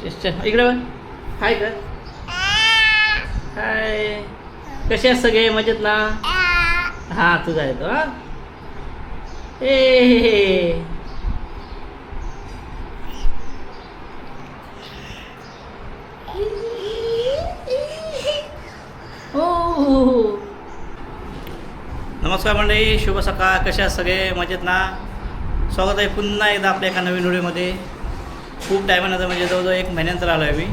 इकडे बघ. हाय कर. हाय. कसे आहेत सगळे मजेत ना? हां तुझा येतो. हां ए हो. नमस्कार मंडळी, शुभ सकाळ. कशा आहात सगळे मजेत ना? स्वागत आहे पुन्हा एकदा आपल्या एका नवीन व्हिडिओमध्ये. खूप टायमानंतर म्हणजे जवळजवळ 1 महिन्यानंतर आलो आहे मी.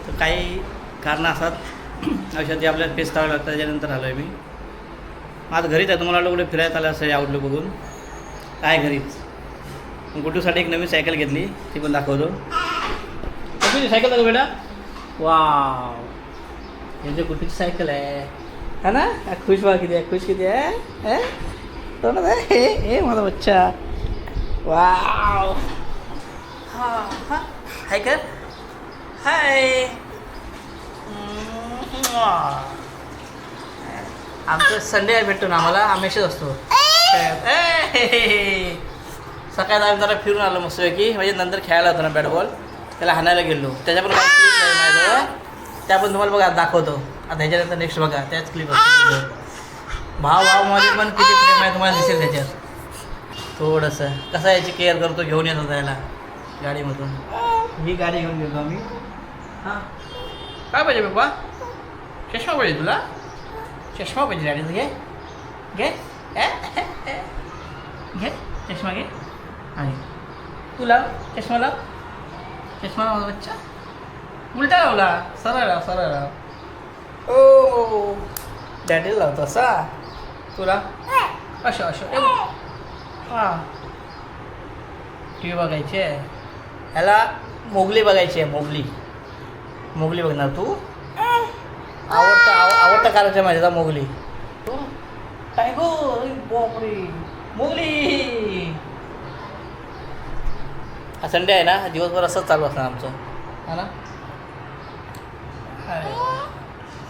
तर काही कारणं असतात आयुष्यात जे आपल्याला फेस करावं लागतं, त्याच्यानंतर आलो आहे मी. आज घरीच आहे. तुम्हाला वाटलं कुठे फिरायला आलं असं आउटलुक बघून. काय घरीच. गुड्डूसाठी एक नवीन सायकल घेतली, ती पण दाखवतो. गुड्डूची सायकल दाखव बेटा. वाव, यांची गुड्डूची सायकल आहे है ना? खुश व्हा. किती आहे खुश, किती आहे तोंडात आहे. हे माझा बच्चा. वाव. हां हां हाय कर. हाय. आमचं संडे भेटतो ना आम्हाला, आम्हीच असतो. सकाळी आम्ही जरा फिरून आलो मस्तपैकी. म्हणजे नंतर खेळायला होतं ना बॅट बॉल, त्याला हाणायला गेलो. त्याच्या पण काही क्लिप आहे माझ्याजवळ, त्या पण तुम्हाला बघा दाखवतो. आता ह्याच्यानंतर नेक्स्ट बघा त्याच क्लिप असतो. भावामध्ये पण किती प्रेम आहे तुम्हाला दिसेल त्याच्यात. थोडंसं कसं याची केअर करतो, घेऊन येतो त्याला गाडीमधून. ही गाडी घेऊन गेलो आम्ही. हां काय पाहिजे बाबा? चष्मा पाहिजे तुला? चष्मा पाहिजे गाडीचं. घे घे घे चष्मा घे. आणि तुला चष्मा लाव. चष्मा लाव बच्चा. उलटा लावला. सरळ लाव, सरळ लाव. ओ डॅडीला लावतो असा. तुला असं असं. हां टी व्ही बघायची आहे. ह्याला मोगली बघायची आहे. मोगली मोगली बघणार तू? आवडता कार्यक्रम आहे त्याचा मोगली. टायगर बापरे. मोगली. हा संडे आहे ना, दिवसभर असंच चालू असणार आमचं हा ना.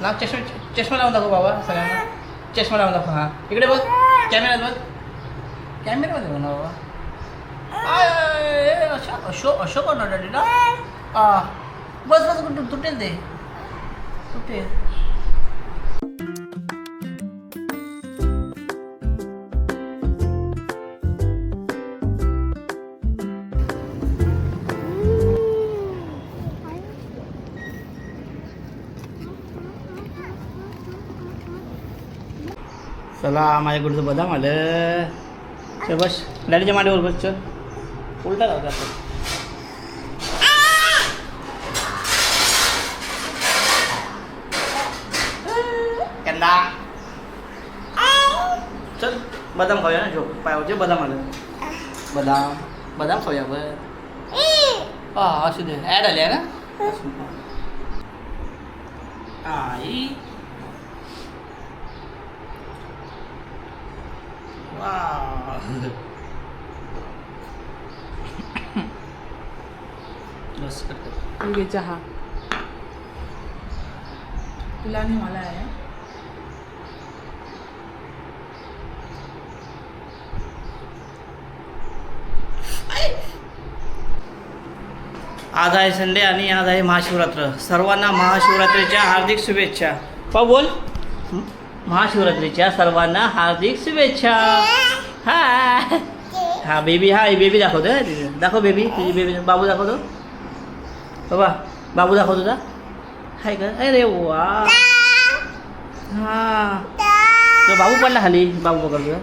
ना चष्मा लावून दाखव बाबा सगळ्यांना. चष्मा लावून दाखव. हां इकडे बघ, कॅमेऱ्यात बघ. कॅमेऱ्यामध्ये बघ ना बाबा. अशोक करणार डॅडी ना. बस बस तुटेल ते. तुटेल. चला माझ्या गुडचं बदाम आलं. चल बस डॅडीच्या मांडीवर बस. चल उलटा लावता त्यांना. चल बदाम खाऊया ना. झोप पायावरचे बदाम आलं. बदाम बदाम खाऊया बरं. हां असू दे. ॲड आली आहे ना. आई बस घे चहा. तुला आणि मला आहे. आज आहे संडे आणि आज आहे महाशिवरात्र. सर्वांना महाशिवरात्रीच्या हार्दिक शुभेच्छा. पाहू बोल. महाशिवरात्रीच्या सर्वांना हार्दिक शुभेच्छा. हाय. हा बेबी. हा बेबी दाखवतो. दाखव बेबी. तुझी बेबी. बाबू दाखवतो बाबा. बाबू दाखव तुझा. हाय का. अरे वा. हां तो बाबू पडला खाली. बाबू पकडतो.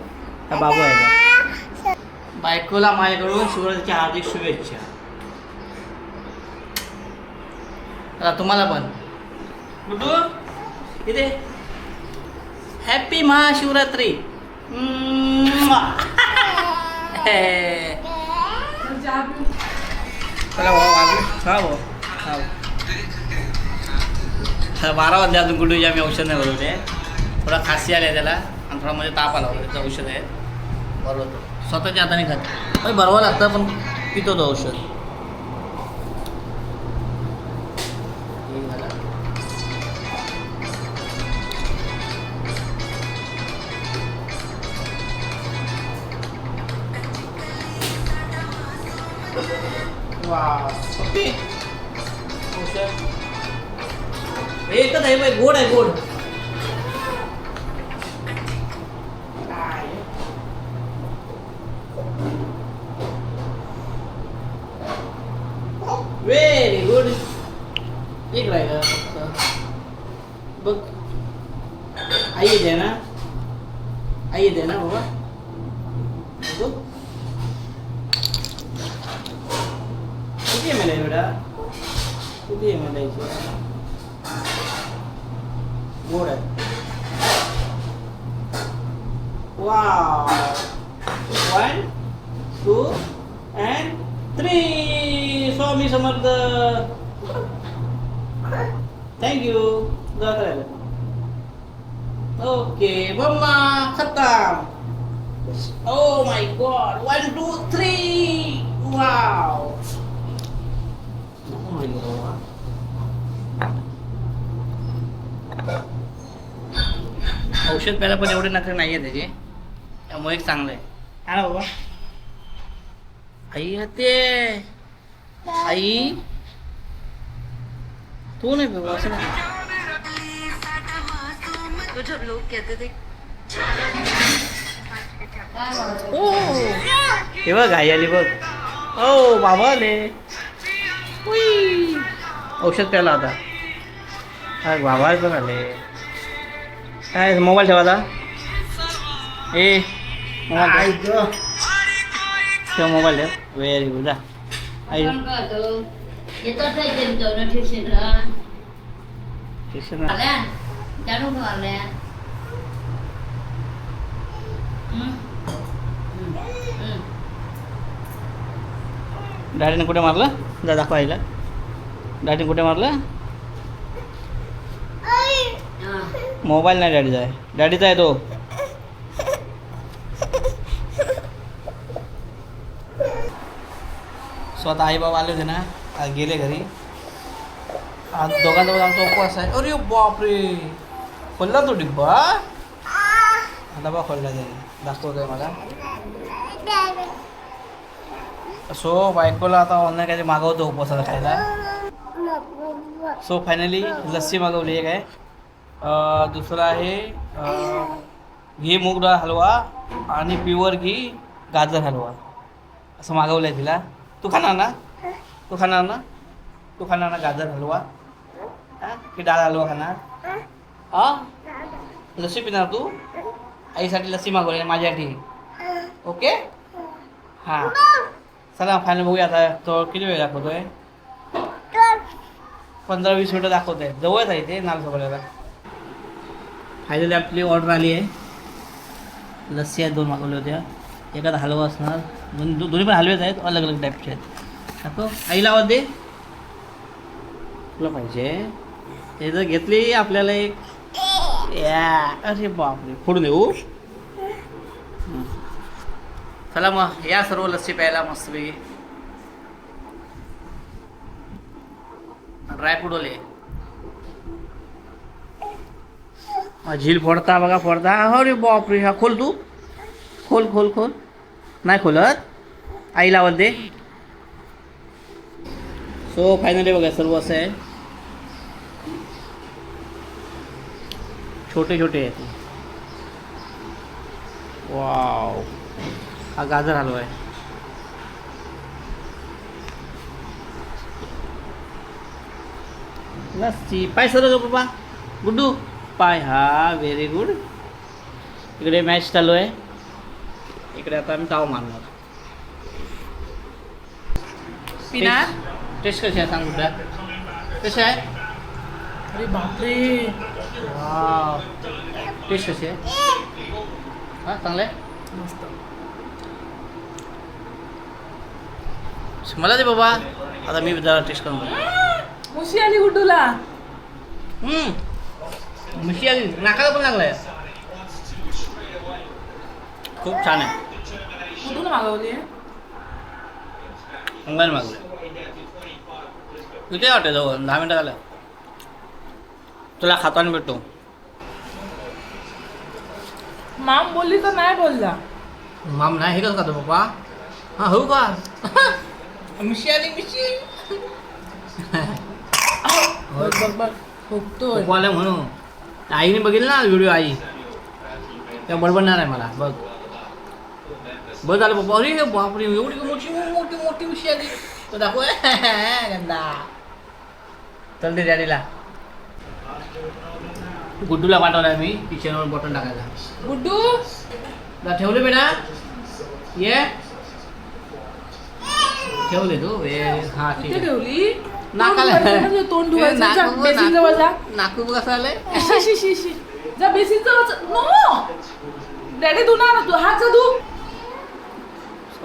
हा बाबू आहे का. बायकोला माझ्याकडून शिवरात्रीच्या हार्दिक शुभेच्छा. आता तुम्हाला पण. गुड्डू इथे. हॅपी महाशिवरात्री. चला भाऊ आजू. हा भाऊ. हा 12 वाजले अजून गुड्डूची आम्ही औषध नाही बनवले. थोडा खासी आला आहे त्याला आणि थोडा मध्ये ताप आला होता. त्याचं औषध आहे बरोबर. स्वतःच्या हाताने खात बरोबर लागतं पण पितो तो औषध. वा पप्पी औषध एकच आहे बाई, गोड आहे गोड. Very good. एक राहिलं फक्त. बघ आई येते ना, आई येते ना बाबा. बघ किती एम एल आहे बेटा, किती एम एल आहे. गोड आहे. Wow. 1 2 and 3. Swami Samarth. Thank you. Okay mamma खतम. Oh my god. 1 2 3. वाव. औषध प्यायला पण एवढे नखरे नाही आहे त्याचे, त्यामुळे एक चांगलं आहे. हा ना बाबा. आई येते. आई तू नाही बाबा असं नाही. तो जब लोग कहते थे ओ हे बघ आई आली बघ. ओ बाबा आले. उई. औषध प्यायला होता. हा बाबा पण आले. काय मोबाईल ठेवा आता. ए मोबाईल ठेव, मोबाईल ठेव. Very good. आई ट्युशन डॅडीने कुठे मारलं. जा दाखवा आईला. डॅडीने कुठे मारलं. मोबाईल नाही डॅडीचा आहे, डॅडीचा आहे तो. स्वतः आई बाबा आले होते ना, आज गेले घरी. आज दोघांजवळ आमचा उपवास आहे. अरे बापरे, खोलला तो डिब्बा. डबा खोलला त्याने, दाखवतोय मला. सो बायकोला आता ऑनलाईन काहीतरी मागवतो उपवासाला खायला. सो फायनली लस्सी मागवली एक आहे. दुसरा आहे घी मूग डाळ हलवा आणि प्युअर घी गाजर हलवा असं मागवलं आहे तिला. तू खाणार ना, तू खाणार ना, तू खाणार ना गाजर हलवा की डाळ हलवा खाणार. लस्सी पिणार तू. आईसाठी लस्सी मागवली आहे माझ्यासाठी. ओके हां चला फायनल बघूया आता. तो किती वेळ दाखवतोय. 15-20 मिनटं दाखवतोय. जवळच आहे ते नालसोपाऱ्याला. फायनली आपली ऑर्डर आली आहे. लस्सी आहेत 2 मागवल्या होत्या. एखादा हलवा असणार. दोन्ही पण हलवेच आहेत, अलग अलग टाईपचे आहेत. दाखव आईला आवाज दे. तुला पाहिजे हे जर घेतली आपल्याला एक. अरे बापरे फोडून देऊ. चला मग या सर्व लस्सी प्यायला मस्तपैकी. ड्रायफ्रूट ओले. झील फोडता बघा फोडता. अरे बापरे. हा खोल तू. खोल खोल खोल. नाही खोलत. आईला आवाज दे. सो फायनली बघा सर्व असं आहे. छोटे छोटे आहेत. वाव. हा गाजर हलवा आहे. लस्सी पाय सर ग बाबा. गुड्डू पाय. हा व्हेरी गुड. इकडे मॅच चालू आहे. इकडे आता आम्ही ताव मारणार. पिणार. टेस्ट कशी आहे सांग गुड्डा. कशी आहे. अरे बापरे. वाव. टेस्ट कशी आहे. हां चांगलं आहे. मस्त. मला दे बाबा. आता मी जरा टेस्ट करून बघ. मुशी आली गुड्डूला. मिशी आली. नाकाला पण लागलाय. खूप छान आहे. कुठून मागवली आहे. ऑनलाईन मागवलं. किती वाटते जवळ 10 मिनटं झालं. तुला खाताना भेटतो. माम बोलली तर नाही बोलला. माम नाही हे कसं खातो पप्पा. हां हो का. मिशी आली मिशी. बघ बघ बघ खोकतोय. खोकवायला म्हणून आईने बघितलं ना व्हिडिओ आई त्या बडबडणार आहे मला. बघ बघ झालं बाबा. अरे बापरे एवढी मोठी मोठी मोठी मिशी आली. तो दाखव गंदा. चल दे डॅडीला. गुड्डूला पाठवला मी किचनवर बटन टाकायला. गुड्डू ठेवले बेटा ये ठेवले तू हा ठीक इथे आहे. ठेवली. नाकाला. तोंड धुवायचं. जा, बेसिन जवळ जा. नाकू कसं आलंय. शी, शी, शी, शी. जा बेसिन जवळ. नो डॅडी धुणार ना तू. हात जा धु.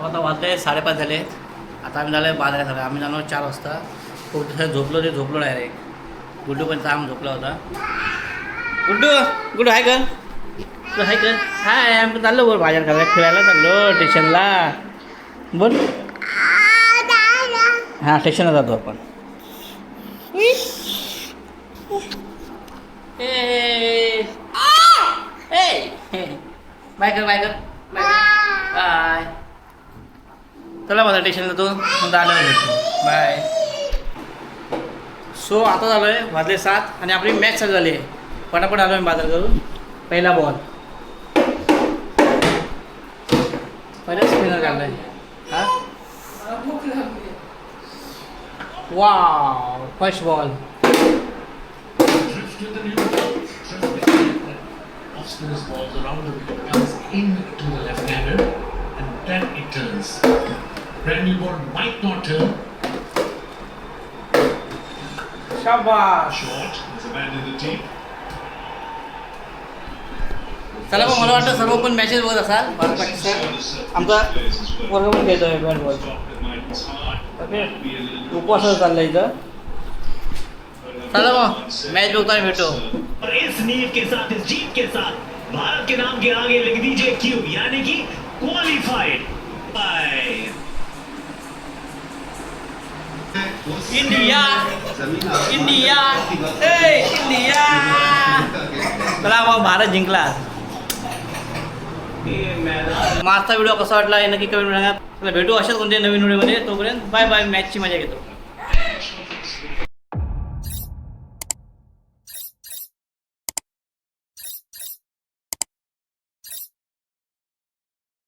आता वाजले 5:30 झाले. आता आम्ही झालं बाजारात झालं. आम्ही जाणार 4 वाजता. खूप झोपलो ते झोपलो डायरेक्ट. गुड्डू पण चांग झोपला होता. गुड्डू गुड्डू हाय कर. गुड्डू हाय कर. हाय आम्ही चाललो बोल बाजार करायला फिरायला चाललो स्टेशनला. बोल हां स्टेशनला जातो आपण. बाय कर बाय कर बाय. चला माझा स्टेशनला तो नंतर आल्यावर भेटतो. बाय. सो आता झालो आहे वाजले 7 आणि आपली मॅच चालू झाली आहे. पटापट आलो आहे बाजार करून. पहिला बॉल पहिला स्पिनर काढला आहे. हा भूक लागली. Wow first ball. Spinner's balls around the wicket comes in to the left-hander and then it turns. Brand new ball might not turn. शाबाश. Short, there's a man in the team. चला मग मला वाटतं सर्व पण मॅचेस बघत असाल. भारत पाकिस्तान आमचा वर्ग पण खेळतो आहे बॅट बॉल. ओके उपवास चाललं इथं. चला मग मॅच बघतो आणि भेटू. और इस नीड के साथ इस जीत के साथ भारत के नाम के आगे लिख दीजिए क्यू यानी कि qualified by India India India. चला मग भारत जिंकला. माझा व्हिडिओ कसा वाटला हे नक्की कमेंट सांगा. चला भेटू अशाच कोणत्या नवीन व्हिडिओमध्ये. तोपर्यंत बाय बाय. मॅचची मजा घेतो.